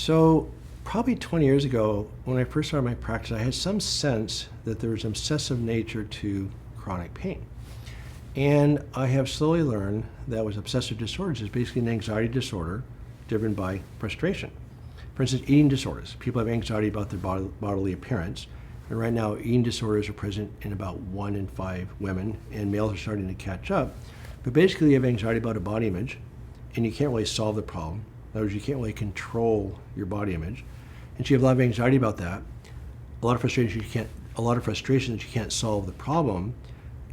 So probably 20 years ago, when I first started my practice, I had some sense that there was an obsessive nature to chronic pain. And I have slowly learned that with obsessive disorders is basically an anxiety disorder driven by frustration. For instance, eating disorders. People have anxiety about their bodily appearance. And right now, eating disorders are present in about 1 in 5 women, and males are starting to catch up. But basically, you have anxiety about a body image, and you can't really solve the problem. In other words, you can't really control your body image. And so you have a lot of anxiety about that, a lot of frustration that you can't solve the problem,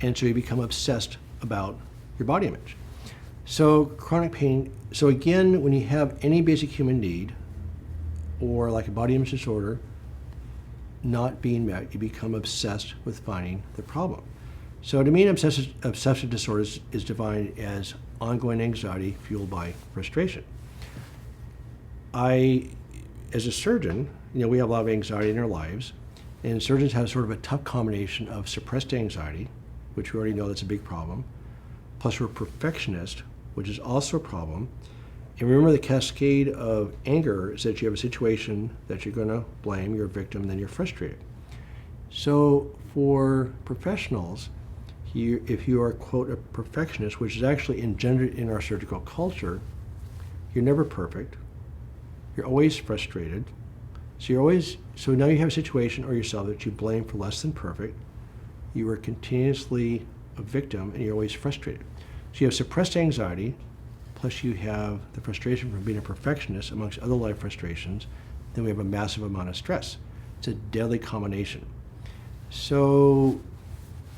and so you become obsessed about your body image. So chronic pain, so again, when you have any basic human need, or like a body image disorder, not being met, you become obsessed with finding the problem. So to me, an obsessive disorder is defined as ongoing anxiety fueled by frustration. As a surgeon, we have a lot of anxiety in our lives, and surgeons have sort of a tough combination of suppressed anxiety, which we already know that's a big problem, plus we're perfectionist, which is also a problem. And remember, the cascade of anger is that you have a situation that you're going to blame, you're a victim, and then you're frustrated. So for professionals, if you are, quote, a perfectionist, which is actually engendered in our surgical culture, you're never perfect. You're always frustrated. So now you have a situation or yourself that you blame for less than perfect. You are continuously a victim, and you're always frustrated. So you have suppressed anxiety, plus you have the frustration from being a perfectionist amongst other life frustrations, then we have a massive amount of stress. It's a deadly combination. So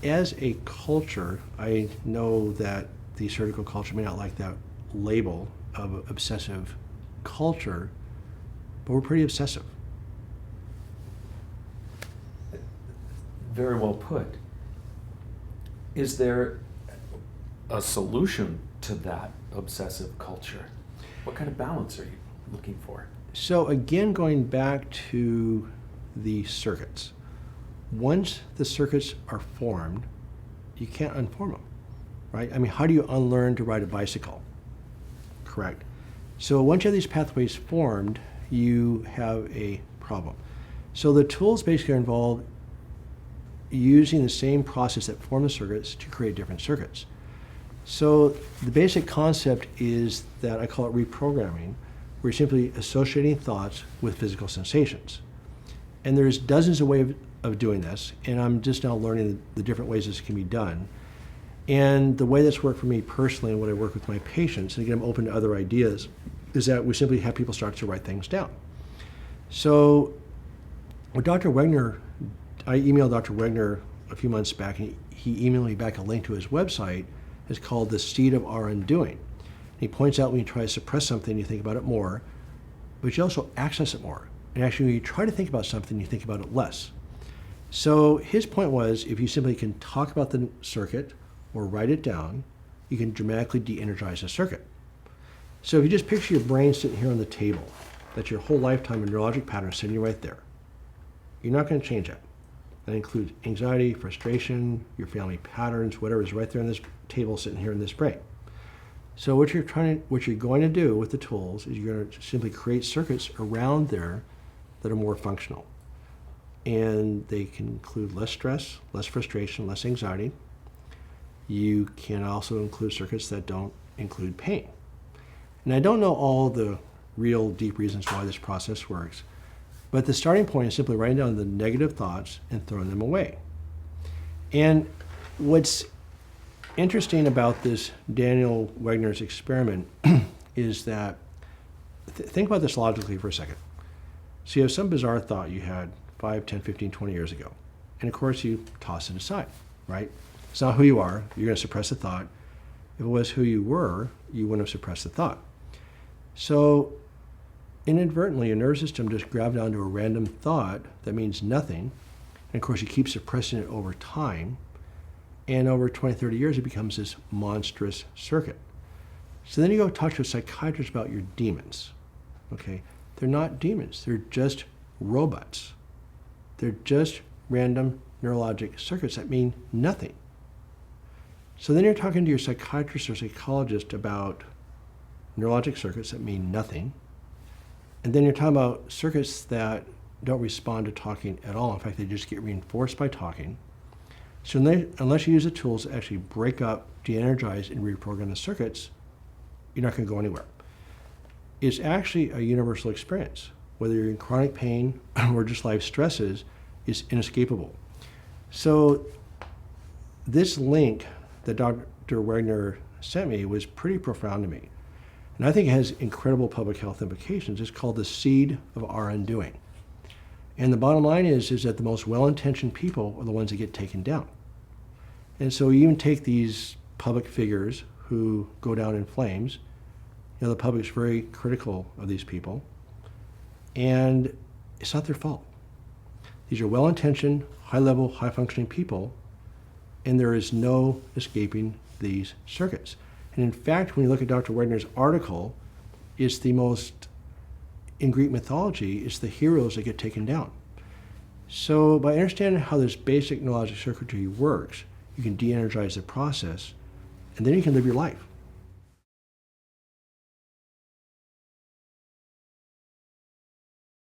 as a culture, I know that the surgical culture may not like that label of obsessive culture, but we're pretty obsessive. Very well put. Is there a solution to that obsessive culture? What kind of balance are you looking for? So again, going back to the circuits. Once the circuits are formed, you can't unform them, right? I mean, how do you unlearn to ride a bicycle? Correct. So once you have these pathways formed, you have a problem. So the tools basically are involved using the same process that form the circuits to create different circuits. So the basic concept is that I call it reprogramming, where you're simply associating thoughts with physical sensations. And there's dozens of ways of doing this, and I'm just now learning the different ways this can be done. And the way that's worked for me personally and when I work with my patients, and again, I'm open to other ideas, is that we simply have people start to write things down. So with Dr. Wegner, I emailed Dr. Wegner a few months back, and he emailed me back a link to his website. It's called The Seed of Our Undoing. And he points out when you try to suppress something, you think about it more, but you also access it more. And actually, when you try to think about something, you think about it less. So his point was, if you simply can talk about the circuit or write it down, you can dramatically de-energize the circuit. So if you just picture your brain sitting here on the table, that's your whole lifetime of neurologic patterns sitting right there. You're not going to change that. That includes anxiety, frustration, your family patterns, whatever is right there on this table sitting here in this brain. So what you're going to do with the tools is you're going to simply create circuits around there that are more functional. And they can include less stress, less frustration, less anxiety. You can also include circuits that don't include pain. And I don't know all the real deep reasons why this process works, but the starting point is simply writing down the negative thoughts and throwing them away. And what's interesting about this Daniel Wegner's experiment is that, think about this logically for a second. So you have some bizarre thought you had 5, 10, 15, 20 years ago. And of course you toss it aside, right? It's not who you are. You're going to suppress the thought. If it was who you were, you wouldn't have suppressed the thought. So inadvertently, your nervous system just grabbed onto a random thought that means nothing. And of course, you keep suppressing it over time. And over 20, 30 years, it becomes this monstrous circuit. So then you go talk to a psychiatrist about your demons. Okay? They're not demons. They're just robots. They're just random neurologic circuits that mean nothing. So then you're talking to your psychiatrist or psychologist about neurologic circuits that mean nothing. And And then you're talking about circuits that don't respond to talking at all. In fact, they just get reinforced by talking. So unless you use the tools to actually break up, de-energize, and reprogram the circuits, you're not going to go anywhere. It's actually a universal experience. Whether you're in chronic pain or just life stresses, is inescapable. So this link that Dr. Wagner sent me was pretty profound to me. And I think it has incredible public health implications. It's called the seed of our undoing. And the bottom line is that the most well-intentioned people are the ones that get taken down. And so you even take these public figures who go down in flames. The public's very critical of these people. And it's not their fault. These are well-intentioned, high-level, high-functioning people, and there is no escaping these circuits. And in fact, when you look at Dr. Wagner's article, it's the most, in Greek mythology, it's the heroes that get taken down. So by understanding how this basic neurologic circuitry works, you can de-energize the process, and then you can live your life.